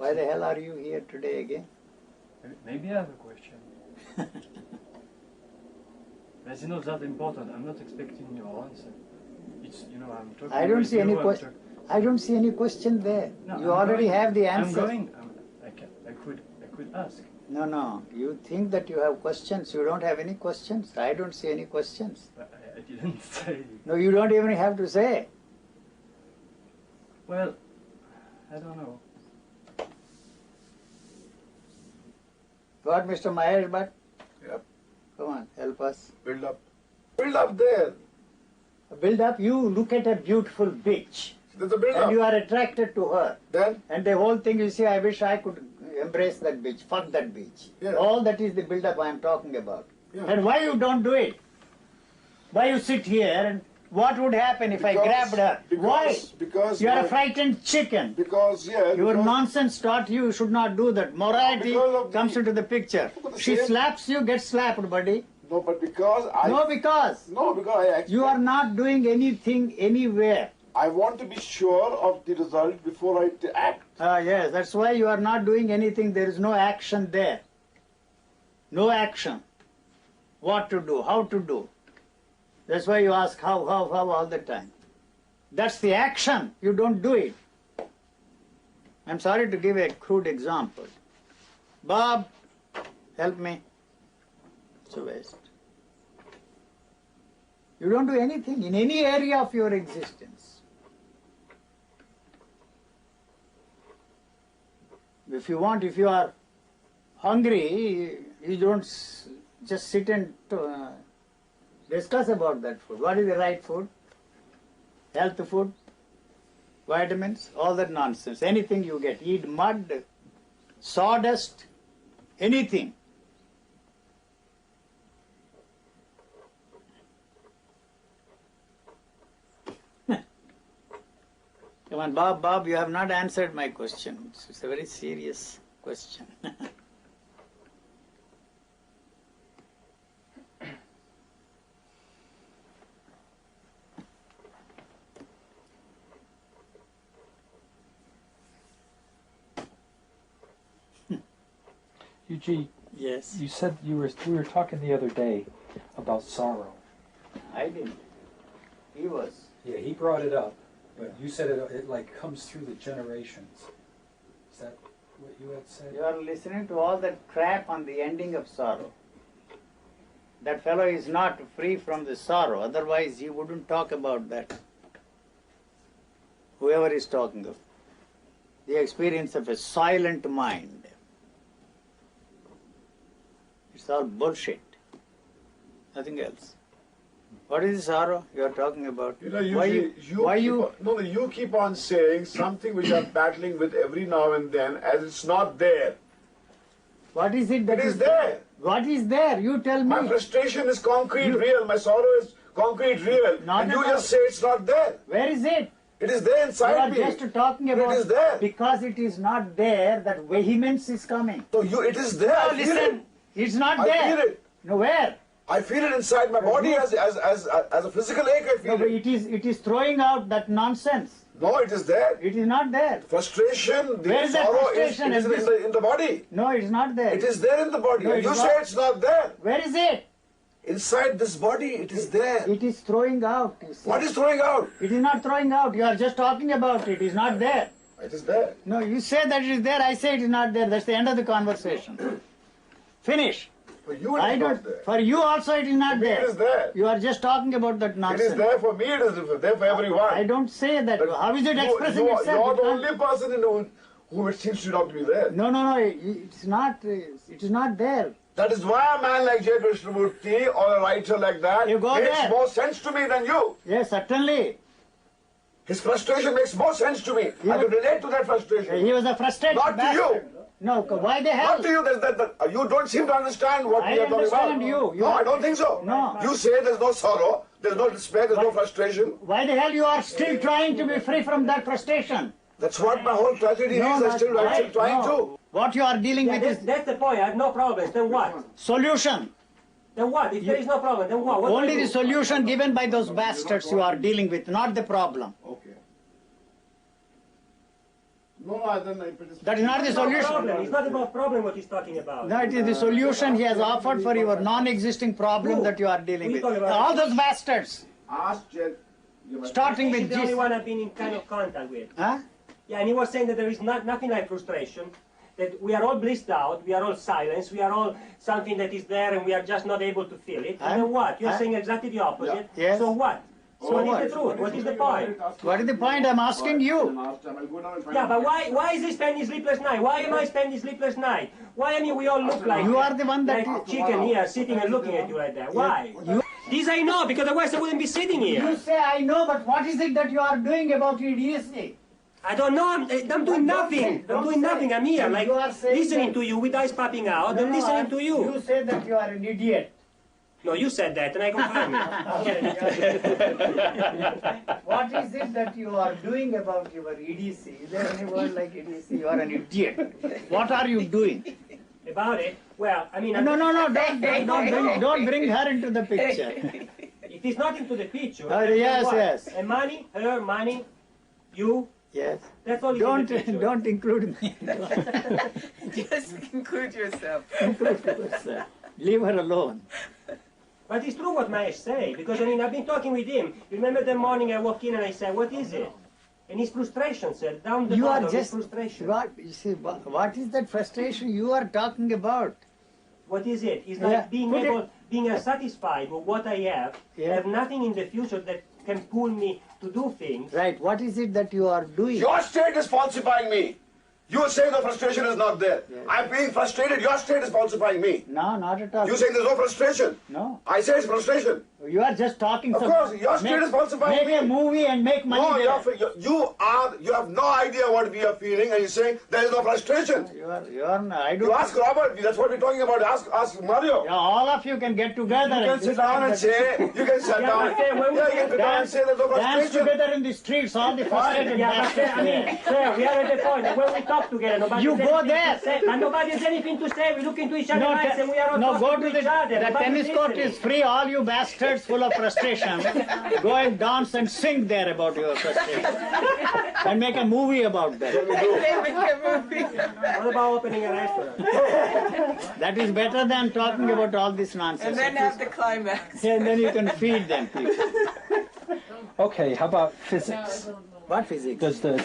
Why the hell are you here today again? Maybe I have a question. That's not that important. I'm not expecting your answer. It's, I'm talking. I don't with see you, any question. I don't see any question there. No, You already have the answer. I could ask. No. You think that you have questions. You don't have any questions. I don't see any questions. I didn't say. No, you don't even have to say. Well, I don't know. What, Mr. Mahesh Bhatt? Yep. Come on, help us. Build up. Build up there. Build up. You look at a beautiful beach. There's a build And up. you are attracted to her. Then? And the whole thing, you say, I wish I could embrace that beach, fuck that beach. Yeah. All that is the build-up I am talking about. Yeah. And why you don't do it? Why you sit here and what would happen if I grabbed her? Why? Because you are a frightened chicken. Because, yeah. Your because, nonsense taught you should not do that. Morality comes into the picture. She slaps you, get slapped, buddy. No, but because I... No, because I actually... you are not doing anything anywhere. I want to be sure of the result before I act. Yes, that's why you are not doing anything. There is no action there. No action. What to do, how to do. That's why you ask how all the time. That's the action. You don't do it. I'm sorry to give a crude example. Bob, help me. It's a waste. You don't do anything in any area of your existence. If you are hungry, you don't just sit and discuss about that food. What is the right food? Health food? Vitamins? All that nonsense. Anything you get. Eat mud, sawdust, anything. Come on, Bob, you have not answered my question. It's a very serious question. Eugene, Yes. you said we were talking the other day about sorrow. I didn't. He was. Yeah, he brought it up, but you said it like comes through the generations. Is that what you had said? You are listening to all that crap on the ending of sorrow. That fellow is not free from the sorrow, otherwise he wouldn't talk about that. Whoever is talking of the experience of a silent mind. It's all bullshit. Nothing else. What is the sorrow you are talking about? You keep on saying something which I'm battling with every now and then as it's not there. What is it that It is there. What is there? You tell me. My frustration is concrete real. My sorrow is concrete real. Not and you at all. just say it's not there. Where is it? It is there You inside are me. just talking about It is there. because it is not there, that vehemence is coming. So it is there. No, I feel listen, it. it's not I there. feel it. No, where? I feel it inside my body as a physical ache. I No, feel but it. it is throwing out that nonsense. No, it is there. It is not there. Frustration, Where the is that sorrow frustration? is in the body. No, it's not there. It is there in the body. No, And it you is say not. it's not there. Where is it? Inside this body, it is there. It is throwing out. You see. What is throwing out? It is not throwing out. You are just talking about it. It is not there. It is there. No, you say that it is there. I say it is not there. That's the end of the conversation. Finish. For you, it I is don't. not there. For you also, it is not For me, there. it is there. You are just talking about that It nonsense. is there for me. It is there for everyone. I don't say that. But How is it expressing you are itself? the You only person who it seems to not to be there. No, it's not. It is not there. That is why a man like J. Krishnamurti or a writer like that You go makes there. more sense to me than you. Yes, certainly. His frustration makes more sense to me. I can relate to that frustration. He was a frustrated Not to bastard. you. No, why the hell? Not to you. You don't seem to understand what I we are talking about. understand you. No, I don't think so. No. You say there's no sorrow, there's no despair, there's no frustration. Why the hell you are still trying to be free from that frustration? That's what my whole tragedy is. I'm still trying to. What you are dealing with is That's the point. I have no problems. Then what? solution. Then what? If there is no problem, then what? What do Only I the do? solution given by those bastards you are dealing with, not the problem. Okay. No, I don't know if it is. That is not the It's not solution. problem. It's not about problem what he's talking about. No, it is the solution he has offered for your non-existing problem Who? that you are dealing Who with. you talking about? All those bastards, Ask Jed. starting He's with the only Jesus. one I've been in kind of contact with. Huh? Yeah, and he was saying that there is nothing like frustration, that we are all blissed out, we are all silenced, we are all something that is there and we are just not able to feel it. And then what? You're saying exactly the opposite. Yeah. Yes. So what? So what what? is the truth? What is the point? What is the point? I'm asking you. Yeah, but why is he spending sleepless night? Why am I spending sleepless night? Why, I mean, we all look like You are the one that like chicken here, sitting and looking at you like that. Why? You- This I know, because otherwise I wouldn't be sitting here. You say I know, but what is it that you are doing about idiocy? I don't know, I'm doing nothing. I'm doing nothing, I'm here, So like you are saying listening that- to you with eyes popping out and listening to you. You say that you are an idiot. No, you said that and I confirm it. What is it that you are doing about your idiocy? Is there any word like idiocy? You are an idiot. What are you doing? About it, well, I mean, No, don't bring her into the picture. It is not into the picture. Oh, then yes, what? yes. And money, her, money, you, Yes. that's all is in the picture. Don't include me. Just include yourself. Leave her alone. But it's true what Mahesh say, because I mean, I've been talking with him. Remember the morning I walk in and I said, what is it? And his frustration, sir, down the You are bottom, his just frustration. you see what is that frustration you are talking about? What is it? It's Yeah, like being put it- able, being satisfied with what I have, Yeah. have nothing in the future that can pull me to do things. Right. What is it that you are doing? Your state is falsifying me. You say the frustration is not there. I'm being frustrated. Your state is falsifying me. No, not at all. You say there's no frustration. No. I say it's frustration. You are just talking. Of some- course, your state is falsifying Make a me. movie and make money. No, there. you have no idea what we are feeling, and you're saying there is no frustration. You are. I don't. You ask Robert. That's what we're talking about. Ask Mario. Yeah, all of you can get together. You can sit down and say. You can sit Yeah, down. but say, when we Yeah, you can sit down and say there's no Dance frustration. together in the streets, all the frustrated Yeah, but sir, I bastards mean, there. sir, we are at the point that when we talk together, nobody You has go anything there. to say, and nobody has anything to say. We look into each other's No, eyes and we are all no, go talking to each other. the Nobody tennis court listening. is free. All you bastards full of frustration, go and dance and sing there about your frustration, and make a movie about that. What about opening a restaurant? That is better than talking about all this nonsense. And then have the climax. And then you can feed them people. Okay, how about physics? What physics? Does the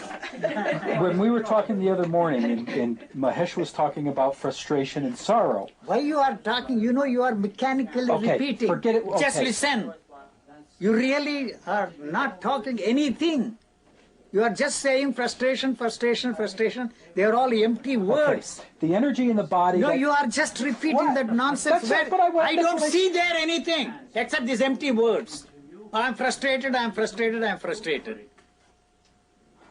when we were talking the other morning and Mahesh was talking about frustration and sorrow. Why you are talking? You know you are mechanically Okay, repeating. forget it. Just Okay. listen. You really are not talking anything. You are just saying frustration, frustration, frustration. They are all empty Okay, words. the energy in the body. No, that- you are just repeating What? that nonsense. That's it, but I I don't that's see there anything except these empty words. I'm frustrated, I'm frustrated, I'm frustrated.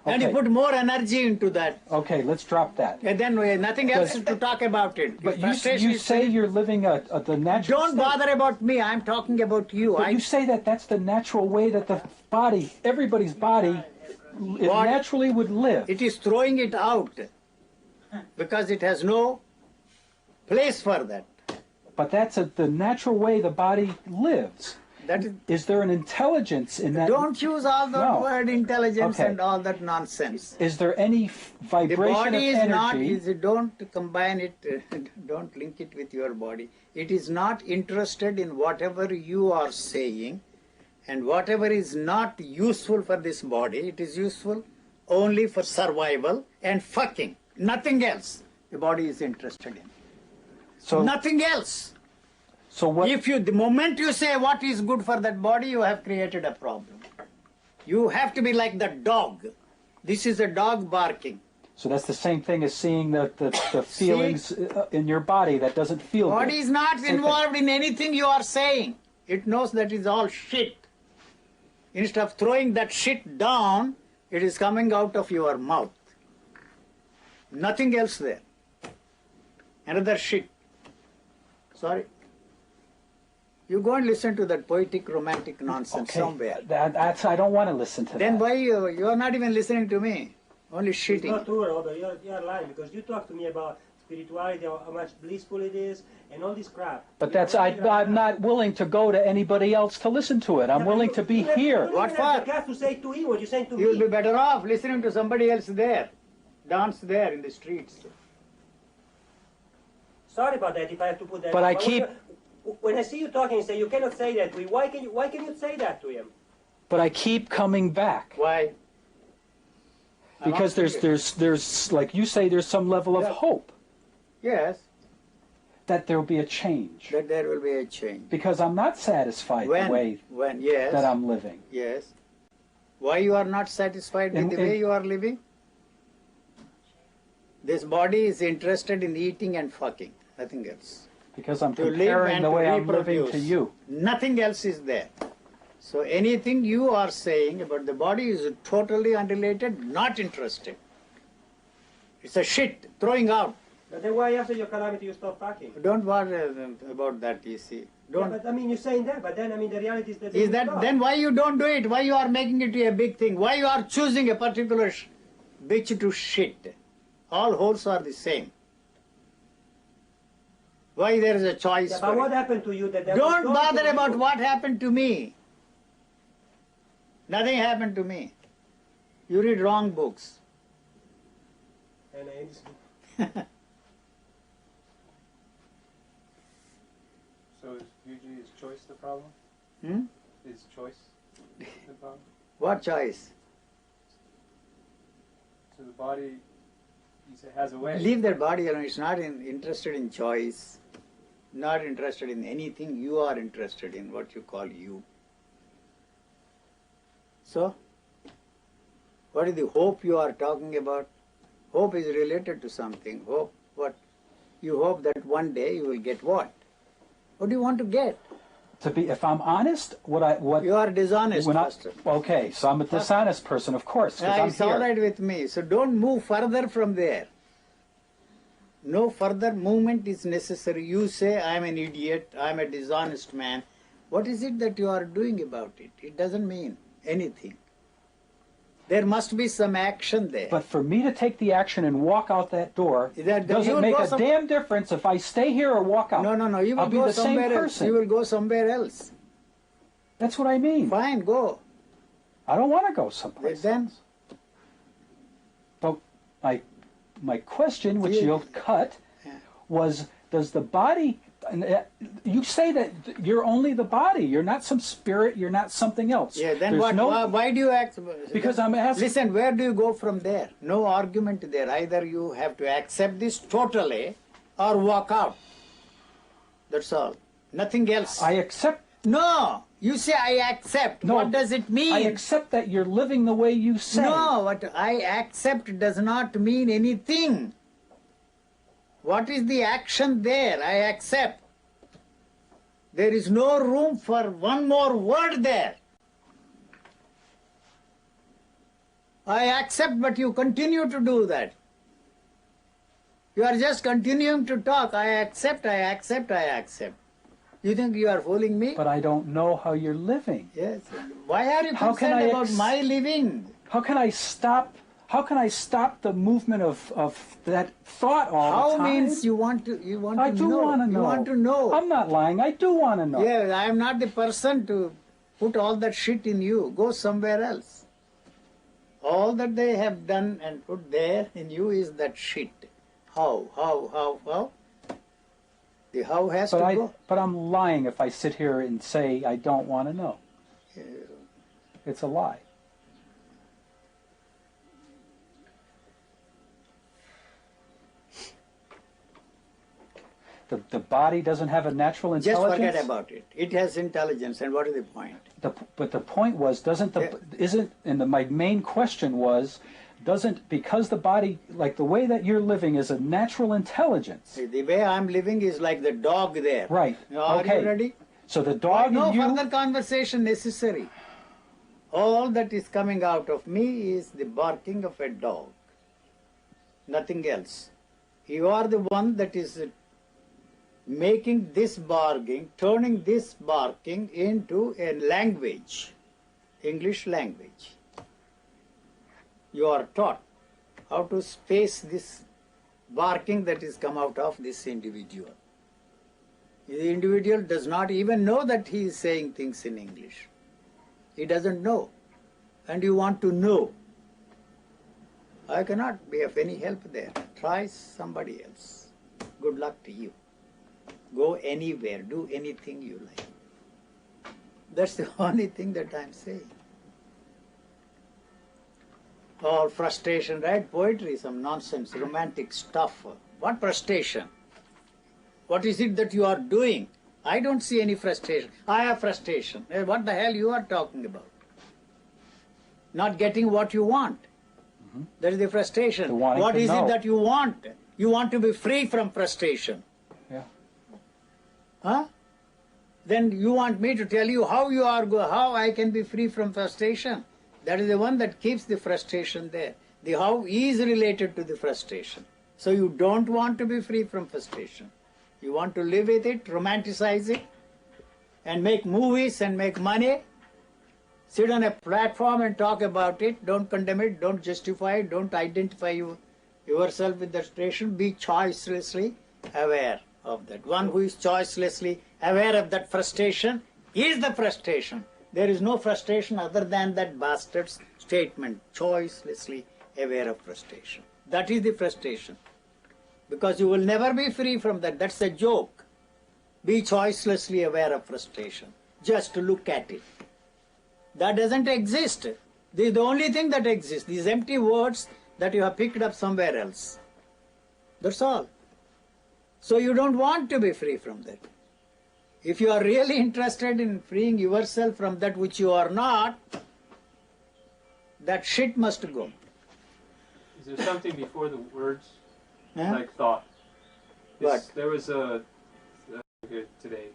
And you Okay. put more energy into that. Okay, let's drop that. And then nothing else to talk about it. But Frustration you is- say you're living the natural. Don't state. bother about me. I'm talking about you. But you say that that's the natural way that the body, everybody's body, What? naturally would live. It is throwing it out because it has no place for that. But that's the natural way the body lives. That is, Is there an intelligence in that? don't use all the No. word intelligence Okay. and all that nonsense. Is there any The vibration body of is not. energy? Don't combine it. Don't link it with your body. It is not interested in whatever you are saying, and whatever is not useful for this body. It is useful only for survival and fucking. Nothing else. The body is interested in. So, Nothing else. so what? If you, the moment you say what is good for that body, you have created a problem. You have to be like the dog. This is a dog barking. So that's the same thing as seeing the feelings in your body that doesn't feel Body good. is not Same thing. involved in anything you are saying. It knows that is all shit. Instead of throwing that shit down, it is coming out of your mouth. Nothing else there. Another shit. Sorry. You go and listen to that poetic, romantic nonsense Okay, somewhere. that's I don't want to listen to Then that. why you are not even listening to me? Only It's shitting. not true, Robert. You're lying because you talk to me about spirituality, how much blissful it is, and all this crap. But I'm not willing to go to anybody else to listen to it. I'm willing to be here. What You for? have to say to him what you're saying to You'll be me. better off listening to somebody else there. dance there in the streets. Sorry about that if I have to put that. But I when keep- when I see you talking and say you cannot say that to him, why can you say that to him? But I keep coming back Why? I'm because asking you. there's like you say, there's some level of Yeah. hope Yes, that there will be a change. that there will be a change. Because I'm not satisfied the way When? Yes. that I'm living. Yes. Why you are not satisfied with the way you are living? This body is interested in eating and fucking, nothing else. Because I'm To live comparing and the to way I'm living to reproduce. you. Nothing else is there. So anything you are saying about the body is totally unrelated, not interested. It's a shit, throwing out. But then why after your calamity you stop fucking? Don't worry about that, you see. Yeah, Don't. but I mean you're saying that, but then I mean the reality is that. Is that then why you don't do it? Why you are making it a big thing? Why you are choosing a particular bitch to shit? All holes are the same. Why there is a choice Yeah, for but what it? happened to you that? there Don't was bother nothing to about you? what happened to me. Nothing happened to me. You read wrong books. And it's- So is usually is choice the problem? Hmm? Is choice the problem? What choice? So the body, you say, has a way. Leave that body alone. It's not interested in choice. Not interested in anything you are interested in, what you call you. So, what is the hope you are talking about? Hope is related to something. Hope, what? You hope that one day you will get what? What do you want to get? To be, if I'm honest, You are dishonest, when I, Pastor. okay, so I'm a dishonest person, of course, because Yeah, I'm it's all here. right with me. So don't move further from there. No further movement is necessary. You say, I'm an idiot, I'm a dishonest man. What is it that you are doing about it? It doesn't mean anything. There must be some action there. But for me to take the action and walk out that door You will doesn't make go a damn difference if I stay here or walk out. No, you will I'll be go the same somewhere else. person. You will go somewhere else. That's what I mean. Fine, go. I don't want to go someplace Then, else. But my question, which Yeah. you'll cut, was: does the body? You say that you're only the body. You're not some spirit. You're not something else. yeah, then There's what? no- Why do you act? Because I'm asking. Listen, where do you go from there? No argument there. Either you have to accept this totally or walk out. That's all. Nothing else. I accept. No, you say I accept. No, What does it mean? I accept that you're living the way you say. No, what I accept does not mean anything. What is the action there? I accept. There is no room for one more word there. I accept, but you continue to do that. You are just continuing to talk. I accept, I accept, I accept. You think you are fooling me? But I don't know how you're living. Yes. Why are you How can concerned I about my living? How can I stop? How can I stop the movement of that thought all How the time? means you want to I do know. want to know. You want to know. I'm not lying. I do want to know. Yeah, I am not the person to put all that shit in you. Go somewhere else. All that they have done and put there in you is that shit. How? The how has to go. But I'm lying if I sit here and say I don't want to know. It's a lie. The body doesn't have a natural Just intelligence. forget about it. It has intelligence, and what is the point? But the point was, my main question was, because the body, like the way that you're living is a natural intelligence. The way I'm living is like the dog there. Right. Are Okay. you ready? So the dog No and you. further conversation necessary. All that is coming out of me is the barking of a dog. Nothing else. You are the one that is making this barking, turning this barking into a language, English language. You are taught how to space this barking that is come out of this individual. The individual does not even know that he is saying things in English. He doesn't know. And you want to know. I cannot be of any help there. Try somebody else. Good luck to you. Go anywhere, do anything you like. That's the only thing that I'm saying. All frustration, right? Poetry, some nonsense, romantic stuff. What frustration? What is it that you are doing? I don't see any frustration. I have frustration. What the hell you are talking about? Not getting what you want. That is the frustration. What is it that you want? You want to be free from frustration. Yeah. Huh? Then you want me to tell you how I can be free from frustration. That is the one that keeps the frustration there. The how is related to the frustration. So you don't want to be free from frustration. You want to live with it, romanticize it, and make movies and make money. Sit on a platform and talk about it. Don't condemn it, don't justify it, don't identify yourself with the frustration. Be choicelessly aware of that. One who is choicelessly aware of that frustration is the frustration. There is no frustration other than that bastard's statement, choicelessly aware of frustration. That is the frustration. Because you will never be free from that. That's a joke. Be choicelessly aware of frustration. Just to look at it. That doesn't exist. This is the only thing that exists. These empty words that you have picked up somewhere else. That's all. So you don't want to be free from that. If you are really interested in freeing yourself from that which you are not, that shit must go. Is there something before the words, Huh? like thought? What? There was a today.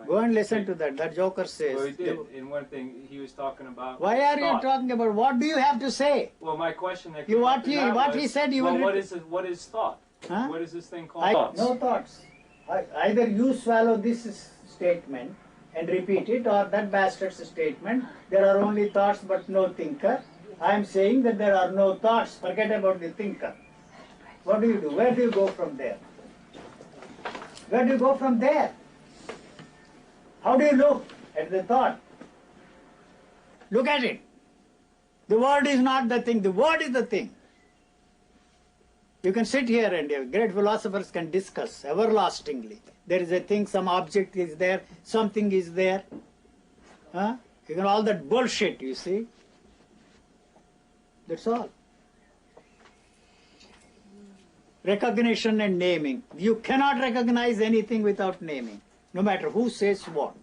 Go and listen to that. That joker says. Well, he did. In one thing, he was talking about. Why are you thought. talking about? What do you have to say? Well, my question that You came what up in he that what was, he said you well, will. what is thought? Huh? What is this thing called? Thoughts. No thoughts. Either you swallow this statement and repeat it, or that bastard's statement. There are only thoughts but no thinker. I am saying that there are no thoughts. Forget about the thinker. What do you do? Where do you go from there? Where do you go from there? How do you look at the thought? Look at it. The word is not the thing. The word is the thing. You can sit here and great philosophers can discuss everlastingly. There is a thing, some object is there, something is there. Huh? You can all that bullshit, you see. That's all. Recognition and naming. You cannot recognize anything without naming, no matter who says what.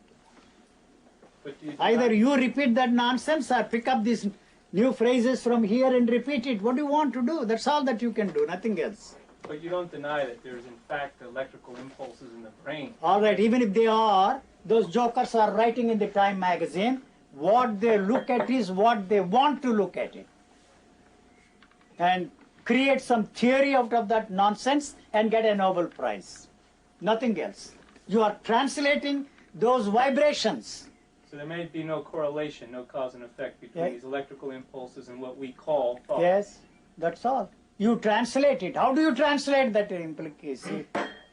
But do you Either deny- you repeat that nonsense or pick up these new phrases from here and repeat it. What do you want to do? That's all that you can do, nothing else. But you don't deny that there's in fact electrical impulses in the brain. All right, even if they are, those jokers are writing in the Time magazine, what they look at is what they want to look at it. And create some theory out of that nonsense and get a Nobel Prize. Nothing else. You are translating those vibrations. So there may be no correlation, no cause and effect between Yeah. these electrical impulses and what we call thought. Yes, that's all. You translate it. How do you translate that implication?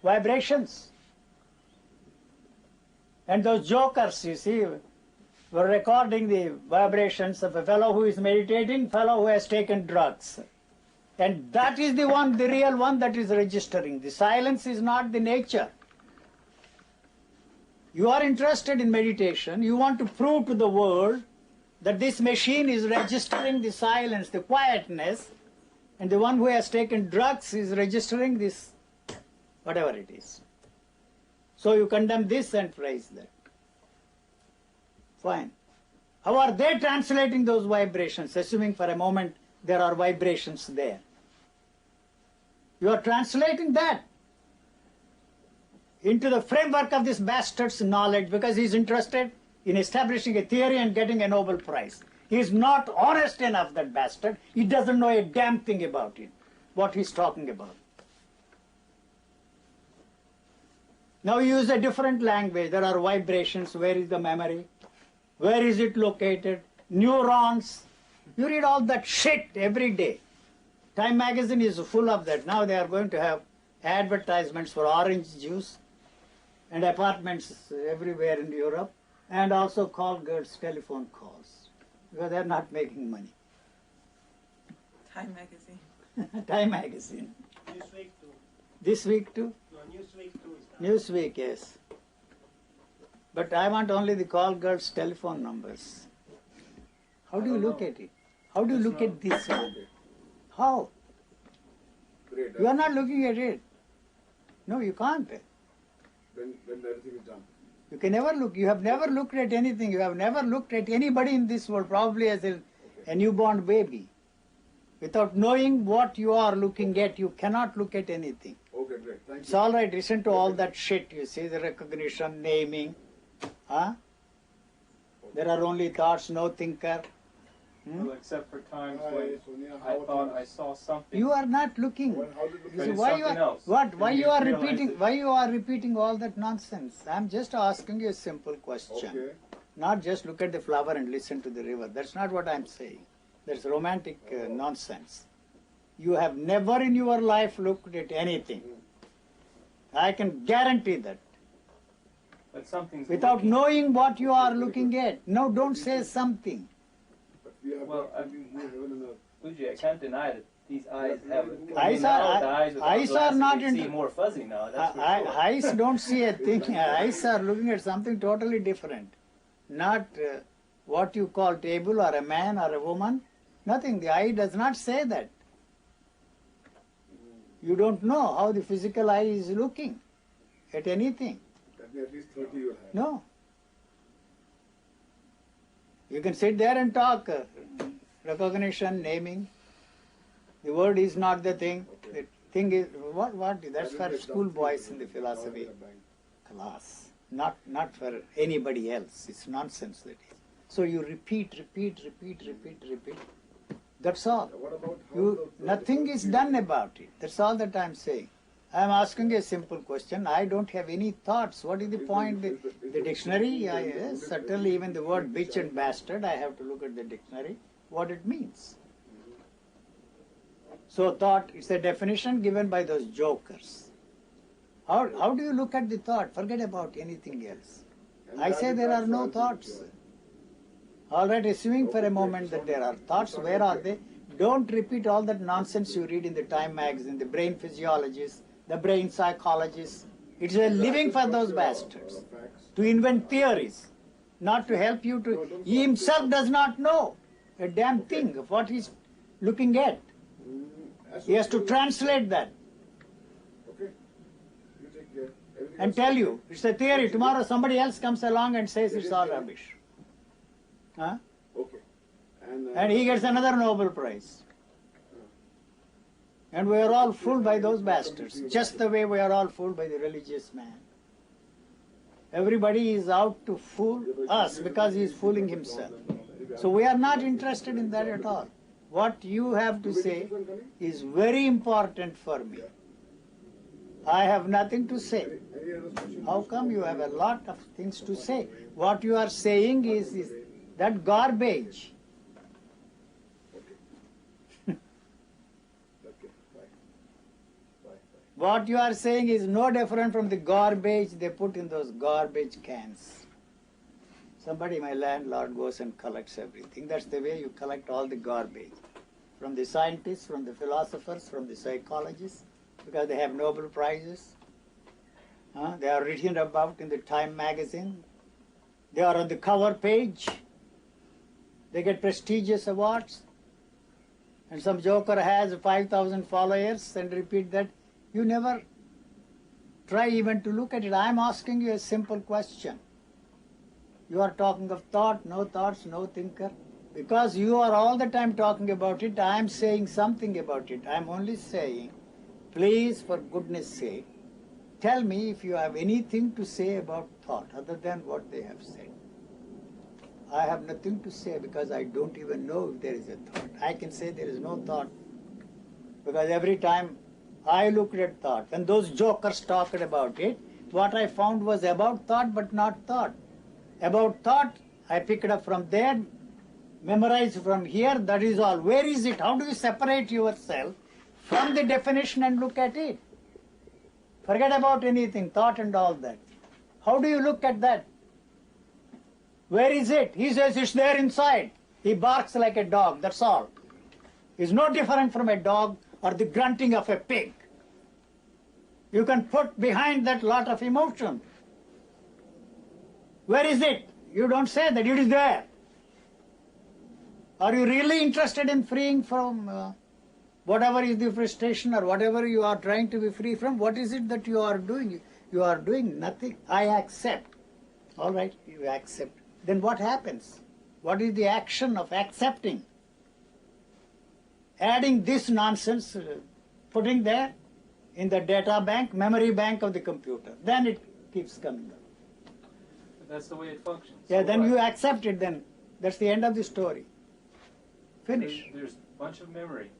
Vibrations. And those jokers, you see, were recording the vibrations of a fellow who is meditating, fellow who has taken drugs. And that is the one, the real one that is registering. The silence is not the nature. You are interested in meditation. You want to prove to the world that this machine is registering the silence, the quietness, and the one who has taken drugs is registering this, whatever it is. So you condemn this and praise that. Fine. How are they translating those vibrations, assuming for a moment there are vibrations there? You are translating that into the framework of this bastard's knowledge because he is interested in establishing a theory and getting a Nobel Prize. He is not honest enough, that bastard. He doesn't know a damn thing about it, what he's talking about. Now you use a different language. There are vibrations. Where is the memory? Where is it located? Neurons. You read all that shit every day. Time magazine is full of that. Now they are going to have advertisements for orange juice and apartments everywhere in Europe, and also call girls telephone calls because they are not making money. Time magazine. Time magazine. Newsweek too. This week too? No, Newsweek too is not. Newsweek, yes. But I want only the call girls' telephone numbers. How do you look at it? How do you look at this one? How? Great. You are not looking at it. No, you can't. When everything is done. You can never look. You have never looked at anything. You have never looked at anybody in this world, probably as a newborn baby. Without knowing what you are looking at, you cannot look at anything. Okay, great. Thank It's you. all right. Listen to all that shit. You see, the recognition, naming. Huh? There are only thoughts, no thinker. Well, except for times Hi, when Sonia, I how thought are I saw something. You are not looking. Well, how did You you see, it's why you something are else. what? Why And you you are realize repeating? it. Why you are repeating all that nonsense? I'm just asking you a simple question. Okay. Not just look at the flower and listen to the river. That's not what I'm saying. That's romantic nonsense. You have never in your life looked at anything. I can guarantee that. But something's Without looking. knowing what you are looking at. No, don't say something. But we have Well, got something more heaven and earth. Luigi, I can't deny that these eyes have. Eyes now are- the eyes without eyes are glasses, not they into- see more fuzzy now. That's for sure. Eyes don't see a thing. Eyes are looking at something totally different. Not what you call table or a man or a woman. Nothing. The eye does not say that. You don't know how the physical eye is looking at anything. That means at least 30 you have. No. You can sit there and talk. Recognition, naming. The word is not the thing. The thing is, what? That's for schoolboys in the philosophy class. Not for anybody else. It's nonsense that is. So you repeat. That's all. What about how Nothing is done about it. That's all that I'm saying. I'm asking a simple question. I don't have any thoughts. What is the point? The dictionary? Yes, certainly even the word bitch and bastard, I have to look at the dictionary, what it means. So thought, it's a definition given by those jokers. How do you look at the thought? Forget about anything else. I say there are no thoughts. All right, assuming for a moment that there are thoughts, where are they? Don't repeat all that nonsense you read in the Time magazine, the brain physiologists, the brain psychologists. It's a living for those bastards to invent theories, not to help you to. He himself does not know a damn thing of what he's looking at. He has to translate that Okay. You take care. Everything and else tell is you okay. it's a theory. Tomorrow somebody else comes along and says it's all rubbish. Huh? Okay. And he gets another Nobel Prize. And we are all fooled by those bastards, just the way we are all fooled by the religious man. Everybody is out to fool us because he is fooling himself. So we are not interested in that at all. What you have to say is very important for me. I have nothing to say. Any other question? How come you have a lot of things to say? What you are saying is that garbage. Okay. Bye. Bye. What you are saying is no different from the garbage they put in those garbage cans. Somebody, my landlord, goes and collects everything. That's the way you collect all the garbage. From the scientists, from the philosophers, from the psychologists, because they have Nobel Prizes. They are written about in the Time magazine. They are on the cover page. They get prestigious awards. And some joker has 5,000 followers and repeat that. You never try even to look at it. I'm asking you a simple question. You are talking of thought, no thoughts, no thinker. Because you are all the time talking about it, I am saying something about it. I am only saying, please, for goodness sake, tell me if you have anything to say about thought other than what they have said. I have nothing to say because I don't even know if there is a thought. I can say there is no thought because every time I looked at thought, when those jokers talked about it, what I found was about thought but not thought. About thought, I picked up from there, memorized from here, that is all. Where is it? How do you separate yourself from the definition and look at it? Forget about anything, thought and all that. How do you look at that? Where is it? He says it's there inside. He barks like a dog, that's all. is no different from a dog or the grunting of a pig. You can put behind that lot of emotion. Where is it? You don't say that, it is there. Are you really interested in freeing from whatever is the frustration or whatever you are trying to be free from? What is it that you are doing? You are doing nothing. I accept. All right, you accept. Then what happens? What is the action of accepting? Adding this nonsense, putting there in the data bank, memory bank of the computer. Then it keeps coming up. But that's the way it functions. Yeah, So then what? you accept it then. That's the end of the story. Finish. There's a bunch of memory.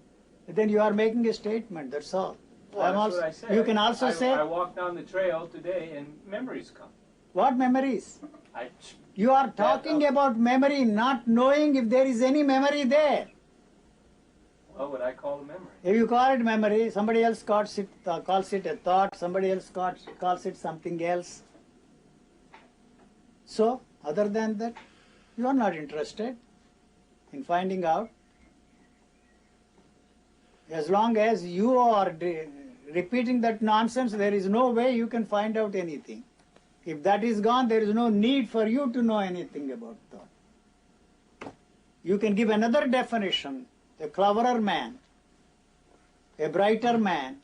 Then you are making a statement, that's all. Well, I'm that's also, what I said. you can also I say, walked down the trail today and memories come. what memories? I, You are talking about memory, not knowing if there is any memory there. what would I call a memory? If you call it memory, somebody else calls it a thought, somebody else calls it something else. So, other than that, you are not interested in finding out. As long as you are repeating that nonsense, there is no way you can find out anything. If that is gone, there is no need for you to know anything about thought. You can give another definition. A cleverer man, a brighter man.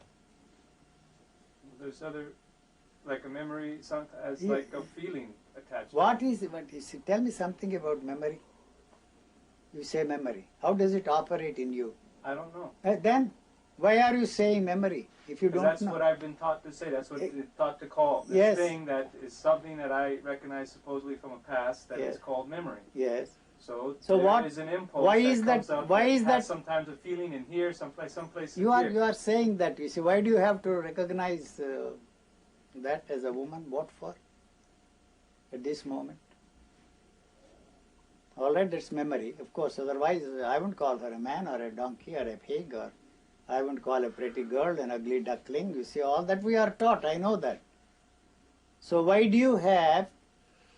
There's other, like a memory, as Yeah. like a feeling attached. What is it? Tell me something about memory. You say memory. How does it operate in you? I don't know. Then, why are you saying memory if you 'Cause don't that's know? what I've been taught to say. That's what Eh, it's taught to call this yes. thing that is something that I recognize supposedly from a past that is Yes. called memory. Yes. So So there what- is an impulse why that is comes that- up why that is has that- sometimes a feeling in here, someplace in You here. are saying that. You see, why do you have to recognize that as a woman? What for? At this moment. All right, that's memory, of course. Otherwise, I wouldn't call her a man or a donkey or a pig, or I wouldn't call a pretty girl an ugly duckling. You see, all that we are taught. I know that. So why do you have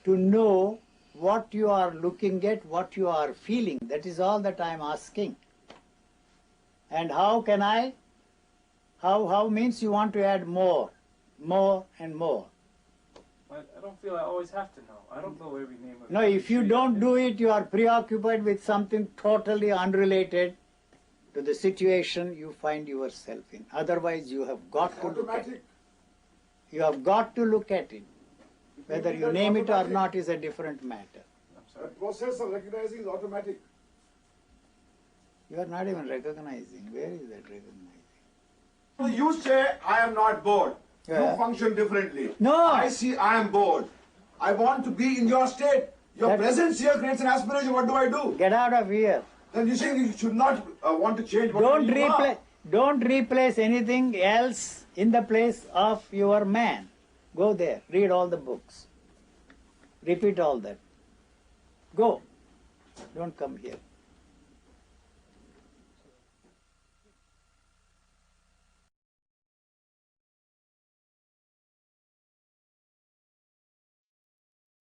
to know what you are looking at, what you are feeling? That is all that I am asking. And how can I? How means you want to add more and more. I don't feel I always have to know. I don't know every name of No, every if you tree. don't do it, you are preoccupied with something totally unrelated to the situation you find yourself in. Otherwise, you have got to look at it. You have got to look at it. Whether you name it or not is a different matter. I'm The sorry. process of recognizing is automatic. You are not even recognizing. Where is that recognizing? You say, I am not bored. Yeah. You function differently. No. I see I am bored. I want to be in your state. Your That- presence here creates an aspiration. What do I do? Get out of here. Then you say you should not want to change what Don't you are. don't replace anything else in the place of your man. Go there, read all the books. Repeat all that. Go. Don't come here.